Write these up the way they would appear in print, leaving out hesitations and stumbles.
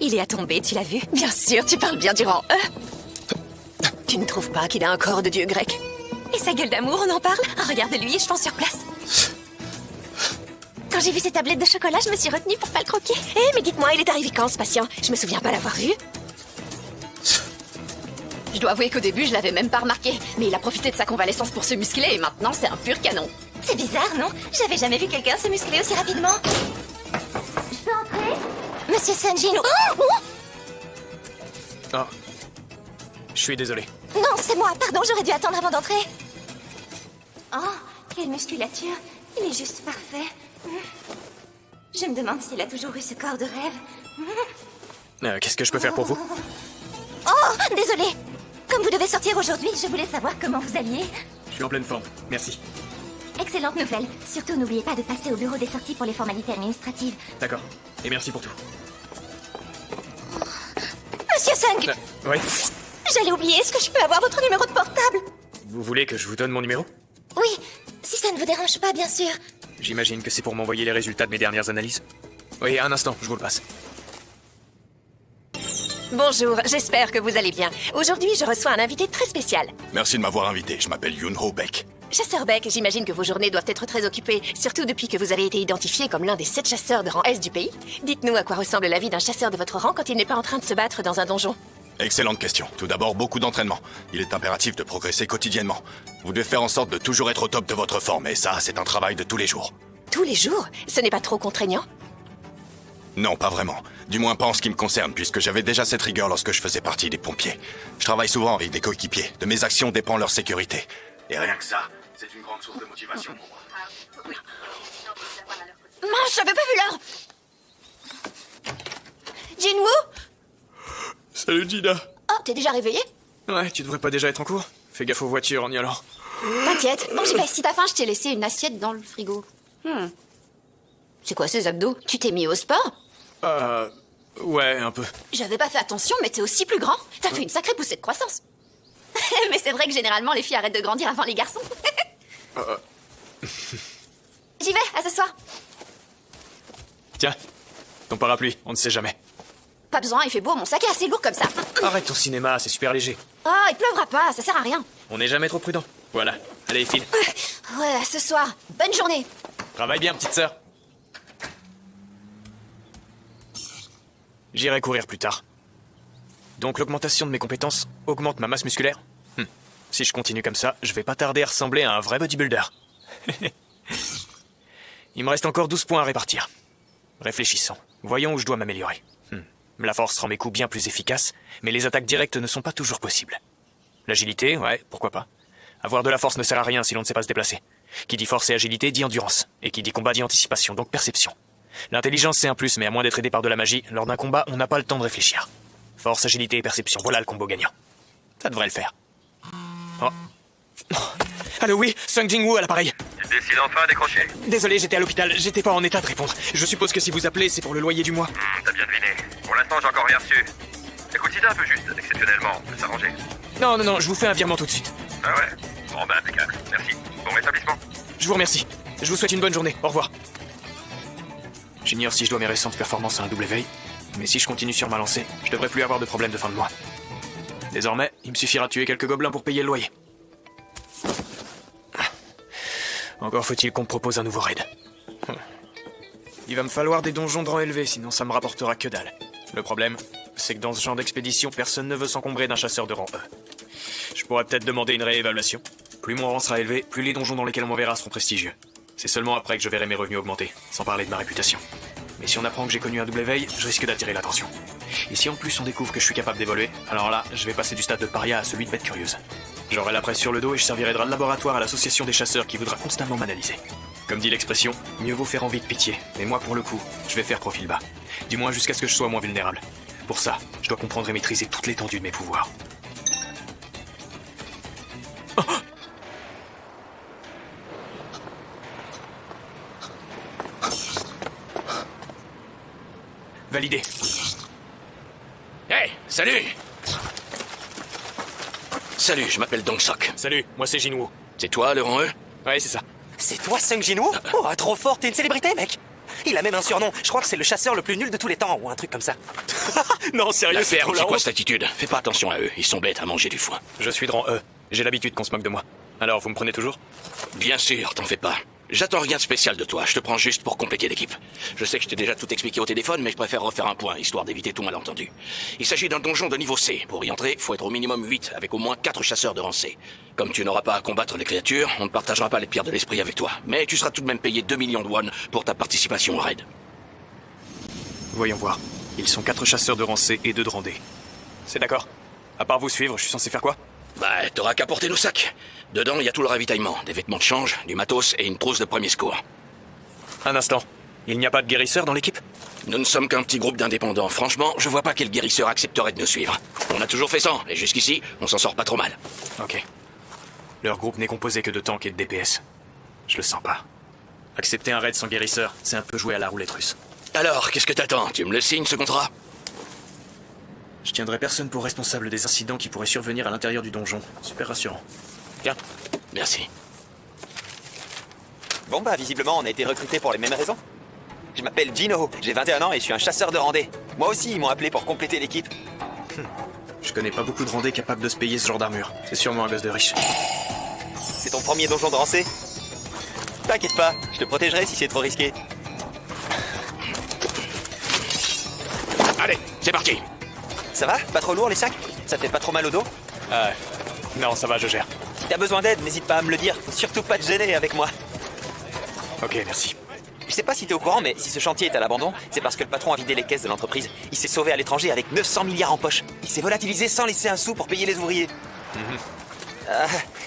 Il est à tomber, tu l'as vu? Bien sûr, tu parles bien du rang E. Tu ne trouves pas qu'il a un corps de dieu grec? Et sa gueule d'amour, on en parle? Regarde-lui, je pense sur place. Quand j'ai vu ces tablettes de chocolat, je me suis retenue pour pas le croquer. Mais dites-moi, il est arrivé quand, ce patient? Je me souviens pas l'avoir vu. Je dois avouer qu'au début, je l'avais même pas remarqué. Mais il a profité de sa convalescence pour se muscler et maintenant, c'est un pur canon. C'est bizarre, non? J'avais jamais vu quelqu'un se muscler aussi rapidement. Je peux entrer? Monsieur Sanjino... Oh. Je suis désolé. Non, c'est moi, pardon, j'aurais dû attendre avant d'entrer. Oh, quelle musculature. Il est juste parfait. Je me demande s'il a toujours eu ce corps de rêve. Qu'est-ce que je peux faire pour vous? Oh, désolé. Comme vous devez sortir aujourd'hui, je voulais savoir comment vous alliez. Je suis en pleine forme, merci. Excellente nouvelle. Surtout, n'oubliez pas de passer au bureau des sorties pour les formalités administratives. D'accord. Et merci pour tout. Monsieur Sung, Oui? j'allais oublier. Est-ce que je peux avoir votre numéro de portable? Vous voulez que je vous donne mon numéro? Oui, si ça ne vous dérange pas, bien sûr. J'imagine que c'est pour m'envoyer les résultats de mes dernières analyses. Oui, un instant, je vous le passe. Bonjour, j'espère que vous allez bien. Aujourd'hui, je reçois un invité très spécial. Merci de m'avoir invité, je m'appelle Yoon-Ho Baek. Chasseur Beck, j'imagine que vos journées doivent être très occupées, surtout depuis que vous avez été identifié comme l'un des 7 chasseurs de rang S du pays. Dites-nous à quoi ressemble la vie d'un chasseur de votre rang quand il n'est pas en train de se battre dans un donjon. Excellente question. Tout d'abord, beaucoup d'entraînement. Il est impératif de progresser quotidiennement. Vous devez faire en sorte de toujours être au top de votre forme, et ça, c'est un travail de tous les jours. Tous les jours? Ce n'est pas trop contraignant? Non, pas vraiment. Du moins pas en ce qui me concerne, puisque j'avais déjà cette rigueur lorsque je faisais partie des pompiers. Je travaille souvent avec des coéquipiers. De mes actions dépend leur sécurité. Et rien que ça, c'est une grande source de motivation pour moi. Mince, j'avais pas vu l'heure. Jinwoo? Salut Gina. Oh, t'es déjà réveillé? Ouais, tu devrais pas déjà être en cours? Fais gaffe aux voitures, on y alors. T'inquiète. Bon, j'ai pas. Si t'as faim, je t'ai laissé une assiette dans le frigo. C'est quoi ces abdos? Tu t'es mis au sport? Ouais, un peu. J'avais pas fait attention, mais t'es aussi plus grand. T'as fait une sacrée poussée de croissance. Mais c'est vrai que généralement, les filles arrêtent de grandir avant les garçons. J'y vais, à ce soir. Tiens, ton parapluie, on ne sait jamais. Pas besoin, il fait beau, mon sac est assez lourd comme ça. Arrête ton cinéma, c'est super léger. Oh, il pleuvra pas, ça sert à rien. On n'est jamais trop prudent. Voilà, allez, file. Ouais, à ce soir. Bonne journée. Travaille bien, petite sœur. J'irai courir plus tard. Donc l'augmentation de mes compétences augmente ma masse musculaire? Si je continue comme ça, je vais pas tarder à ressembler à un vrai bodybuilder. Il me reste encore 12 points à répartir. Réfléchissons. Voyons où je dois m'améliorer. La force rend mes coups bien plus efficaces, mais les attaques directes ne sont pas toujours possibles. L'agilité, ouais, pourquoi pas. Avoir de la force ne sert à rien si l'on ne sait pas se déplacer. Qui dit force et agilité dit endurance. Et qui dit combat dit anticipation, donc perception. L'intelligence c'est un plus, mais à moins d'être aidé par de la magie, lors d'un combat, on n'a pas le temps de réfléchir. Force, agilité et perception, voilà le combo gagnant. Ça devrait le faire. Oh. Allô, oui, Sung Jin-woo à l'appareil. Tu décides enfin à décrocher. Désolé, j'étais à l'hôpital, j'étais pas en état de répondre. Je suppose que si vous appelez, c'est pour le loyer du mois. T'as bien deviné. Pour l'instant, j'ai encore rien reçu. Écoute, si t'es un peu juste, exceptionnellement, on peut s'arranger. Non, je vous fais un virement tout de suite. Ah ouais? Bon bah impeccable, merci. Bon rétablissement. Je vous remercie. Je vous souhaite une bonne journée. Au revoir. J'ignore si je dois mes récentes performances à un double éveil, mais si je continue sur ma lancée, je devrais plus avoir de problème de fin de mois. Désormais, il me suffira de tuer quelques gobelins pour payer le loyer. Encore faut-il qu'on me propose un nouveau raid. Il va me falloir des donjons de rang élevé, sinon ça me rapportera que dalle. Le problème, c'est que dans ce genre d'expédition, personne ne veut s'encombrer d'un chasseur de rang E. Je pourrais peut-être demander une réévaluation. Plus mon rang sera élevé, plus les donjons dans lesquels on m'enverra seront prestigieux. C'est seulement après que je verrai mes revenus augmenter, sans parler de ma réputation. Mais si on apprend que j'ai connu un double éveil, je risque d'attirer l'attention. Et si en plus on découvre que je suis capable d'évoluer, alors là, je vais passer du stade de paria à celui de bête curieuse. J'aurai la presse sur le dos et je servirai de laboratoire à l'association des chasseurs qui voudra constamment m'analyser. Comme dit l'expression, mieux vaut faire envie que pitié. Mais moi, pour le coup, je vais faire profil bas. Du moins jusqu'à ce que je sois moins vulnérable. Pour ça, je dois comprendre et maîtriser toute l'étendue de mes pouvoirs. Oh! Validé. Hey, salut! Salut, je m'appelle Dong Sok. Salut, moi c'est Jinwoo. C'est toi, le rang E? Ouais, c'est ça. C'est toi, Sung Jin-woo? Oh, trop fort, t'es une célébrité, mec! Il a même un surnom. Je crois que c'est le chasseur le plus nul de tous les temps, ou un truc comme ça. Non, sérieux, La c'est ferme, trop c'est la quoi honte. cette attitude? Fais pas attention à eux, ils sont bêtes à manger du foin. Je suis de rang E. J'ai l'habitude qu'on se moque de moi. Alors, vous me prenez toujours? Bien sûr, t'en fais pas. J'attends rien de spécial de toi, je te prends juste pour compléter l'équipe. Je sais que je t'ai déjà tout expliqué au téléphone, mais je préfère refaire un point, histoire d'éviter tout malentendu. Il s'agit d'un donjon de niveau C. Pour y entrer, faut être au minimum 8, avec au moins 4 chasseurs de rang C. Comme tu n'auras pas à combattre les créatures, on ne partagera pas les pierres de l'esprit avec toi. Mais tu seras tout de même payé 2 millions de won pour ta participation au raid. Voyons voir. Ils sont 4 chasseurs de rang C et 2 de rang D. C'est d'accord. À part vous suivre, je suis censé faire quoi? Bah, t'auras qu'à porter nos sacs. Dedans, il y a tout le ravitaillement, des vêtements de change, du matos et une trousse de premier secours. Un instant. Il n'y a pas de guérisseur dans l'équipe? Nous ne sommes qu'un petit groupe d'indépendants. Franchement, je vois pas quel guérisseur accepterait de nous suivre. On a toujours fait ça, et jusqu'ici, on s'en sort pas trop mal. Ok. Leur groupe n'est composé que de tanks et de DPS. Je le sens pas. Accepter un raid sans guérisseur, c'est un peu jouer à la roulette russe. Alors, qu'est-ce que t'attends? Tu me le signes, ce contrat? Je tiendrai personne pour responsable des incidents qui pourraient survenir à l'intérieur du donjon. Super rassurant. Tiens. Merci. Bon bah, visiblement, on a été recrutés pour les mêmes raisons. Je m'appelle Gino, j'ai 21 ans et je suis un chasseur de randé. Moi aussi, ils m'ont appelé pour compléter l'équipe. Je connais pas beaucoup de randés capables de se payer ce genre d'armure. C'est sûrement un gosse de riche. C'est ton premier donjon de rancé? T'inquiète pas, je te protégerai si c'est trop risqué. Allez, c'est parti. Ça va? Pas trop lourd les sacs? Ça te fait pas trop mal au dos? Non, ça va, je gère. Si t'as besoin d'aide, n'hésite pas à me le dire. Faut surtout pas te gêner avec moi. Ok, merci. Je sais pas si t'es au courant, mais si ce chantier est à l'abandon, c'est parce que le patron a vidé les caisses de l'entreprise. Il s'est sauvé à l'étranger avec 900 milliards en poche. Il s'est volatilisé sans laisser un sou pour payer les ouvriers.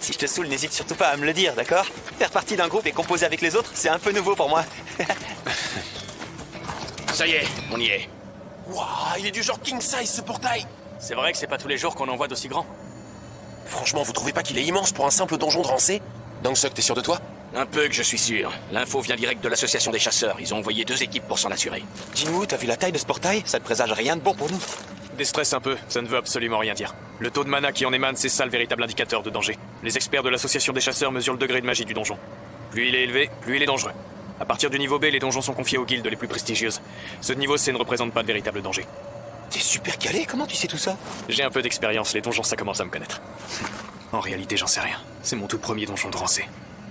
Si je te saoule, n'hésite surtout pas à me le dire, d'accord? Faire partie d'un groupe et composer avec les autres, c'est un peu nouveau pour moi. Ça y est, on y est. Waouh, il est du genre king size ce portail. C'est vrai que c'est pas tous les jours qu'on en voit d'aussi grand. Franchement, vous trouvez pas qu'il est immense pour un simple donjon de rancé? Dongsuk, t'es sûr de toi? Un peu que je suis sûr. L'info vient direct de l'association des chasseurs. Ils ont envoyé 2 équipes pour s'en assurer. Jinwoo, t'as vu la taille de ce portail? Ça ne présage rien de bon pour nous. Déstresse un peu, ça ne veut absolument rien dire. Le taux de mana qui en émane, c'est ça le véritable indicateur de danger. Les experts de l'association des chasseurs mesurent le degré de magie du donjon. Plus il est élevé, plus il est dangereux. À partir du niveau B, les donjons sont confiés aux guildes les plus prestigieuses. Ceux de niveau C ne représentent pas de véritable danger. T'es super calé, comment tu sais tout ça? J'ai un peu d'expérience, les donjons ça commence à me connaître. En réalité, j'en sais rien. C'est mon tout premier donjon de rancé.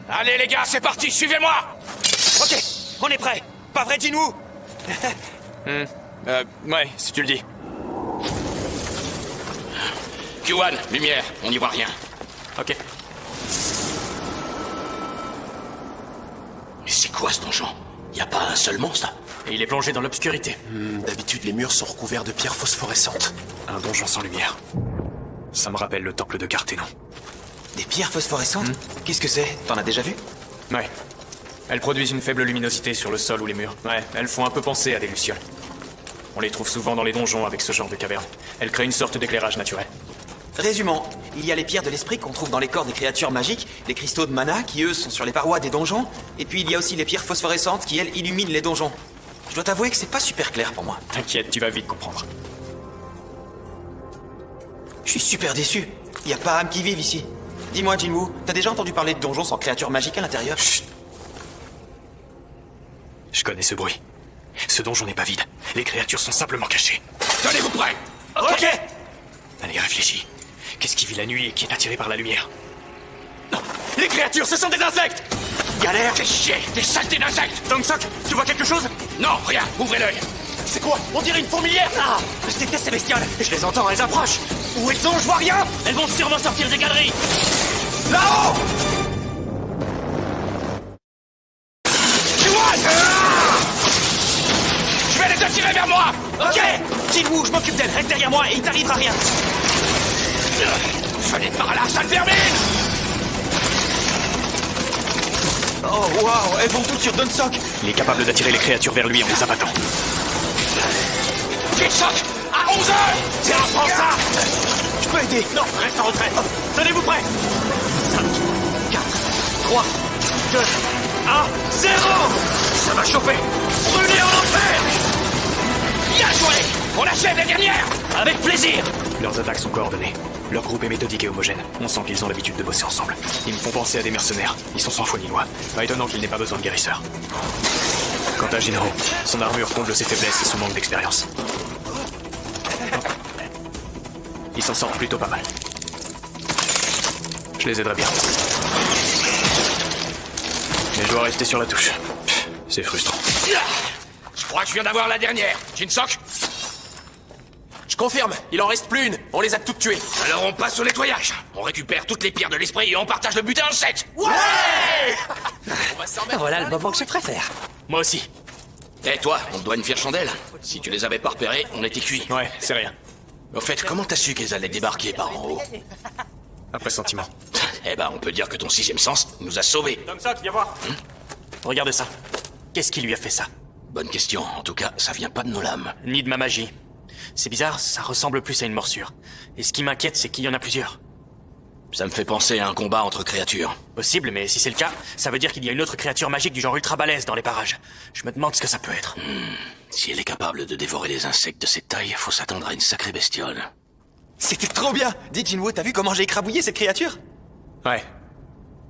Allez les gars, c'est parti, suivez-moi. Ok, on est prêt. Pas vrai, Jinwoo? Ouais, si tu le dis. Q1, lumière, on n'y voit rien. Ok. Mais c'est quoi ce donjon? Y a pas un seul monstre? Et il est plongé dans l'obscurité. D'habitude, les murs sont recouverts de pierres phosphorescentes. Un donjon sans lumière. Ça me rappelle le temple de Carthénon. Des pierres phosphorescentes? Qu'est-ce que c'est? T'en as déjà vu? Ouais. Elles produisent une faible luminosité sur le sol ou les murs. Ouais, elles font un peu penser à des lucioles. On les trouve souvent dans les donjons avec ce genre de caverne. Elles créent une sorte d'éclairage naturel. Résumons, il y a les pierres de l'esprit qu'on trouve dans les corps des créatures magiques, les cristaux de mana qui eux sont sur les parois des donjons, et puis il y a aussi les pierres phosphorescentes qui elles illuminent les donjons. Je dois t'avouer que c'est pas super clair pour moi. T'inquiète, tu vas vite comprendre. Je suis super déçu. Y a pas âme qui vive ici. Dis-moi, Jinwoo, t'as déjà entendu parler de donjons sans créatures magiques à l'intérieur? Chut. Je connais ce bruit. Ce donjon n'est pas vide. Les créatures sont simplement cachées. Tenez-vous prêts. Ok. Allez, réfléchis. Qu'est-ce qui vit la nuit et qui est attiré par la lumière? Les créatures, ce sont des insectes. Galère. Fais chier, des saletés d'insectes. Dongsuk, tu vois quelque chose? Non, rien, ouvrez l'œil. C'est quoi? On dirait une fourmilière. Ah, je déteste ces bestioles. Je les entends, elles approchent. Où elles sont? Je vois rien. Elles vont sûrement sortir des galeries. Là-haut. Je vais les attirer vers moi. Ok. Jinwoo, je m'occupe d'elles. Reste derrière moi et il t'arrivera rien. Venez par là, sale vermine. Oh waouh, elles vont toutes sur Dongsuk. Il est capable d'attirer les créatures vers lui en les abattant. J'ai choc à 11h. Tiens, prends ça. Je peux aider. Non, reste en retrait. Tenez-vous prêts. 5, 4, 3, 2, 1, 0. Ça va chauffer. Brûlez en enfer. Bien joué. On achève les dernières. Avec plaisir. Leurs attaques sont coordonnées. Leur groupe est méthodique et homogène. On sent qu'ils ont l'habitude de bosser ensemble. Ils me font penser à des mercenaires. Ils sont sans foi ni loi. Pas étonnant qu'ils n'aient pas besoin de guérisseurs. Quant à Jinro, son armure comble ses faiblesses et son manque d'expérience. Il s'en sort plutôt pas mal. Je les aiderai bien. Mais je dois rester sur la touche. C'est frustrant. Je crois que je viens d'avoir la dernière. Jinsok? Je confirme, il en reste plus une. On les a toutes tuées. Alors on passe au nettoyage. On récupère toutes les pierres de l'esprit et on partage le butin en 7. Ouais. On va s'en mettre. Voilà le moment que je préfère. Moi aussi. Et toi, on te doit une fière chandelle. Si tu les avais pas repérés, on était cuits. Ouais, c'est rien. Au fait, comment t'as su qu'elles allaient débarquer par en haut? Un pressentiment. Eh ben, on peut dire que ton sixième sens nous a sauvés. Dongsok, viens voir. Regardez ça. Qu'est-ce qui lui a fait ça? Bonne question. En tout cas, ça vient pas de nos lames. Ni de ma magie. C'est bizarre, ça ressemble plus à une morsure. Et ce qui m'inquiète, c'est qu'il y en a plusieurs. Ça me fait penser à un combat entre créatures. Possible, mais si c'est le cas, ça veut dire qu'il y a une autre créature magique du genre ultra balèze dans les parages. Je me demande ce que ça peut être. Si elle est capable de dévorer les insectes de cette taille, faut s'attendre à une sacrée bestiole. C'était trop bien. Dis Jinwoo, t'as vu comment j'ai écrabouillé cette créature? Ouais.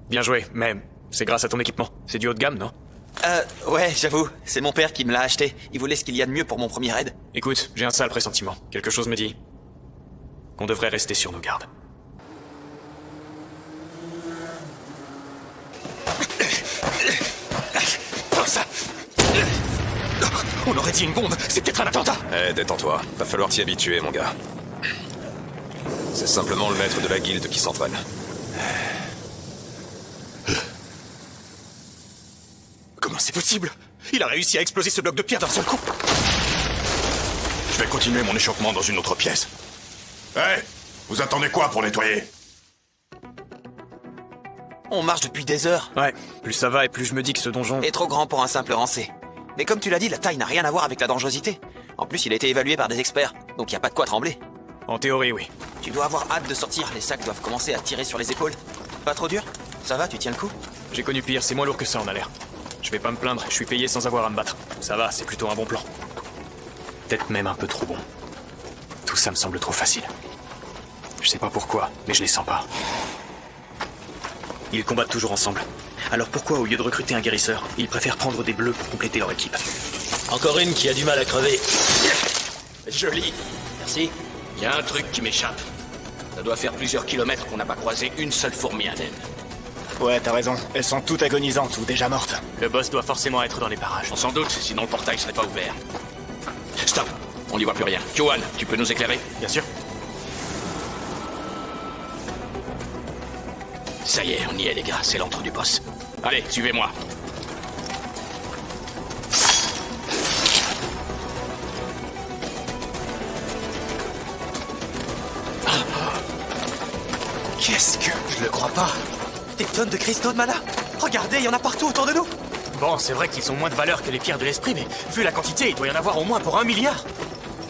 Bien joué, mais c'est grâce à ton équipement. C'est du haut de gamme, non? Ouais, j'avoue. C'est mon père qui me l'a acheté. Il voulait ce qu'il y a de mieux pour mon premier raid. Écoute, j'ai un sale pressentiment. Quelque chose me dit qu'on devrait rester sur nos gardes. Oh, ça. On aurait dit une bombe. C'est peut-être un attentat. Eh, détends-toi. Va falloir t'y habituer, mon gars. C'est simplement le maître de la guilde qui s'entraîne. Comment c'est possible? Il a réussi à exploser ce bloc de pierre d'un seul coup. Je vais continuer mon échauffement dans une autre pièce. Hé, vous attendez quoi pour nettoyer? On marche depuis des heures. Ouais, plus ça va et plus je me dis que ce donjon... Est trop grand pour un simple rancé. Mais comme tu l'as dit, la taille n'a rien à voir avec la dangerosité. En plus, il a été évalué par des experts, donc y a pas de quoi trembler. En théorie, oui. Tu dois avoir hâte de sortir, les sacs doivent commencer à tirer sur les épaules. Pas trop dur? Ça va, tu tiens le coup? J'ai connu pire, c'est moins lourd que ça en a l'air. Je vais pas me plaindre, je suis payé sans avoir à me battre. Ça va, c'est plutôt un bon plan. Peut-être même un peu trop bon. Tout ça me semble trop facile. Je sais pas pourquoi, mais je les sens pas. Ils combattent toujours ensemble. Alors pourquoi, au lieu de recruter un guérisseur, ils préfèrent prendre des bleus pour compléter leur équipe? Encore une qui a du mal à crever. Joli. Merci. Il y a un truc qui m'échappe. Ça doit faire plusieurs kilomètres qu'on n'a pas croisé une seule fourmi indemne. Ouais, t'as raison. Elles sont toutes agonisantes ou déjà mortes. Le boss doit forcément être dans les parages. On s'en doute, sinon le portail serait pas ouvert. Stop. On n'y voit plus rien. Kyoan, tu peux nous éclairer? Bien sûr. Ça y est, on y est les gars, c'est l'entrée du boss. Allez, suivez-moi. Qu'est-ce que... Je le crois pas. Des tonnes de cristaux de mana. Regardez, il y en a partout autour de nous. Bon, c'est vrai qu'ils ont moins de valeur que les pierres de l'esprit, mais vu la quantité, il doit y en avoir au moins pour 1 milliard.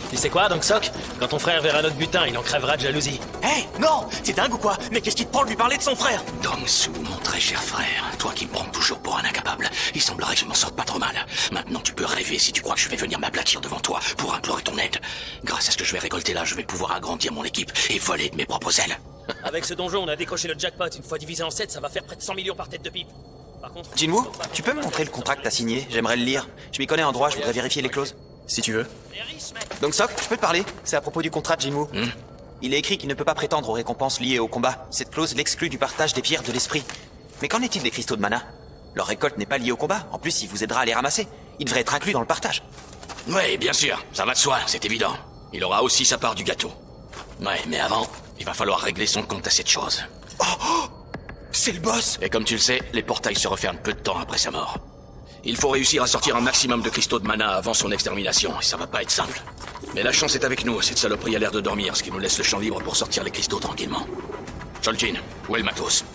Tu sais quoi, Dongsok? Quand ton frère verra notre butin, il en crèvera de jalousie. Hé, non! T'es dingue ou quoi? Mais qu'est-ce qui te prend de lui parler de son frère? Dongsu, mon très cher frère, toi qui me prends toujours pour un incapable, il semblerait que je m'en sorte pas trop mal. Maintenant, tu peux rêver si tu crois que je vais venir m'aplatir devant toi pour implorer ton aide. Grâce à ce que je vais récolter là, je vais pouvoir agrandir mon équipe et voler de mes propres ailes. Avec ce donjon, on a décroché le jackpot. Une fois divisé en 7, ça va faire près de 100 millions par tête de pipe. Par contre... Jinwoo, tu peux me montrer le contrat à signer? J'aimerais le lire. Je m'y connais en droit, je voudrais vérifier les clauses. Si tu veux. Donc Sok, je peux te parler? C'est à propos du contrat de Jinwoo. Il est écrit qu'il ne peut pas prétendre aux récompenses liées au combat. Cette clause l'exclut du partage des pierres de l'esprit. Mais qu'en est-il des cristaux de mana? Leur récolte n'est pas liée au combat. En plus, il vous aidera à les ramasser. Il devrait être inclus dans le partage. Ouais, bien sûr, ça va de soi, c'est évident. Il aura aussi sa part du gâteau. Ouais, mais avant, il va falloir régler son compte à cette chose. Oh, c'est le boss! Et comme tu le sais, les portails se referment peu de temps après sa mort. Il faut réussir à sortir un maximum de cristaux de mana avant son extermination, et ça va pas être simple. Mais la chance est avec nous, cette saloperie a l'air de dormir, ce qui nous laisse le champ libre pour sortir les cristaux tranquillement. Choljin, où est le matos?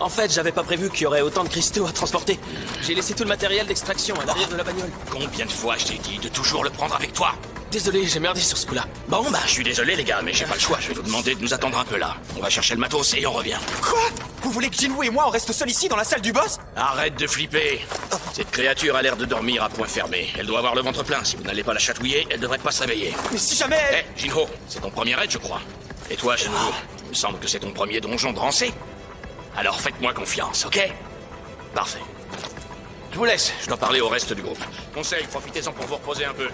En fait, j'avais pas prévu qu'il y aurait autant de cristaux à transporter. J'ai laissé tout le matériel d'extraction à l'arrière de la bagnole. Combien de fois je t'ai dit de toujours le prendre avec toi? Désolé, j'ai merdé sur ce coup-là. Bon, bah, je suis désolé, les gars, mais j'ai pas le choix. Je vais vous demander de nous attendre un peu là. On va chercher le matos et on revient. Quoi? Vous voulez que Jinwoo et moi on reste seuls ici dans la salle du boss? Arrête de flipper. Cette créature a l'air de dormir à point fermé. Elle doit avoir le ventre plein. Si vous n'allez pas la chatouiller, elle devrait pas se réveiller. Mais si jamais... Hé, Jinho, c'est ton premier raid, je crois. Et toi, Shenmue, il me semble que c'est ton premier donjon de rancé. Alors faites-moi confiance, ok? Parfait. Je vous laisse, je dois parler au reste du groupe. Conseil, profitez-en pour vous reposer un peu.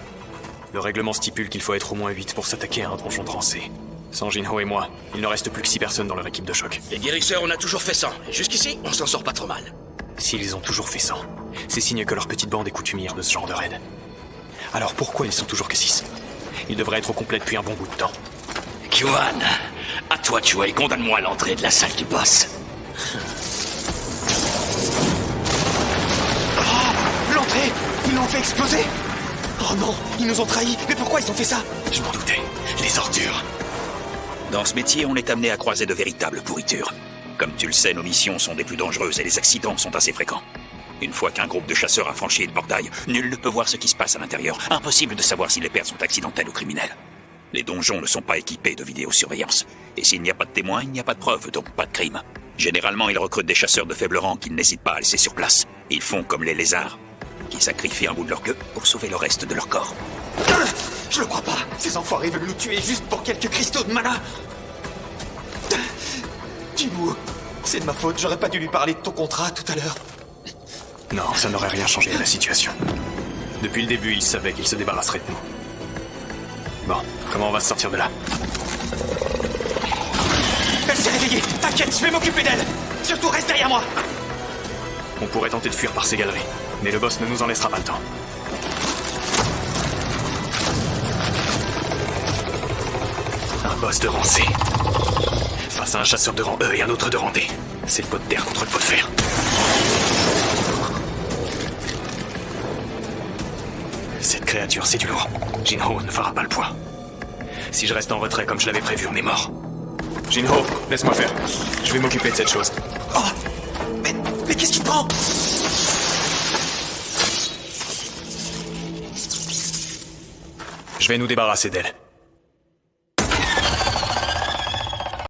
Le règlement stipule qu'il faut être au moins 8 pour s'attaquer à un donjon drancé. Sans Jinho et moi, il ne reste plus que 6 personnes dans leur équipe de choc. Les guérisseurs, on a toujours fait 100. Et jusqu'ici, on s'en sort pas trop mal. S'ils ont toujours fait 100, c'est signe que leur petite bande est coutumière de ce genre de raid. Alors pourquoi ils sont toujours que 6? Ils devraient être au complet depuis un bon bout de temps. Kwan, à toi de jouer, condamne-moi à l'entrée de la salle du boss. Oh, l'entrée! Ils l'ont fait exploser! Oh non, ils nous ont trahis! Mais pourquoi ils ont fait ça? Je m'en doutais. Les ordures. Dans ce métier, on est amené à croiser de véritables pourritures. Comme tu le sais, nos missions sont des plus dangereuses et les accidents sont assez fréquents. Une fois qu'un groupe de chasseurs a franchi le portail, nul ne peut voir ce qui se passe à l'intérieur. Impossible de savoir si les pertes sont accidentelles ou criminelles. Les donjons ne sont pas équipés de vidéosurveillance. Et s'il n'y a pas de témoins, il n'y a pas de preuves, donc pas de crime. Généralement, ils recrutent des chasseurs de faible rang qu'ils n'hésitent pas à laisser sur place. Ils font comme les lézards, qui sacrifient un bout de leur queue pour sauver le reste de leur corps. Je le crois pas! Ces enfoirés veulent nous tuer juste pour quelques cristaux de mana! Jinwoo, c'est de ma faute, j'aurais pas dû lui parler de ton contrat tout à l'heure. Non, ça n'aurait rien changé à la situation. Depuis le début, ils savaient qu'ils se débarrasseraient de nous. Bon, comment on va se sortir de là? Elle s'est réveillée! T'inquiète, je vais m'occuper d'elle! Surtout reste derrière moi! On pourrait tenter de fuir par ces galeries, mais le boss ne nous en laissera pas le temps. Un boss de rang C. Face à un chasseur de rang E et un autre de rang D. C'est le pot de terre contre le pot de fer. Cette créature, c'est du lourd. Jinho ne fera pas le poids. Si je reste en retrait comme je l'avais prévu, on est mort. Jinho, laisse-moi faire. Je vais m'occuper de cette chose. Oh! Mais qu'est-ce qui te prend? Je vais nous débarrasser d'elle.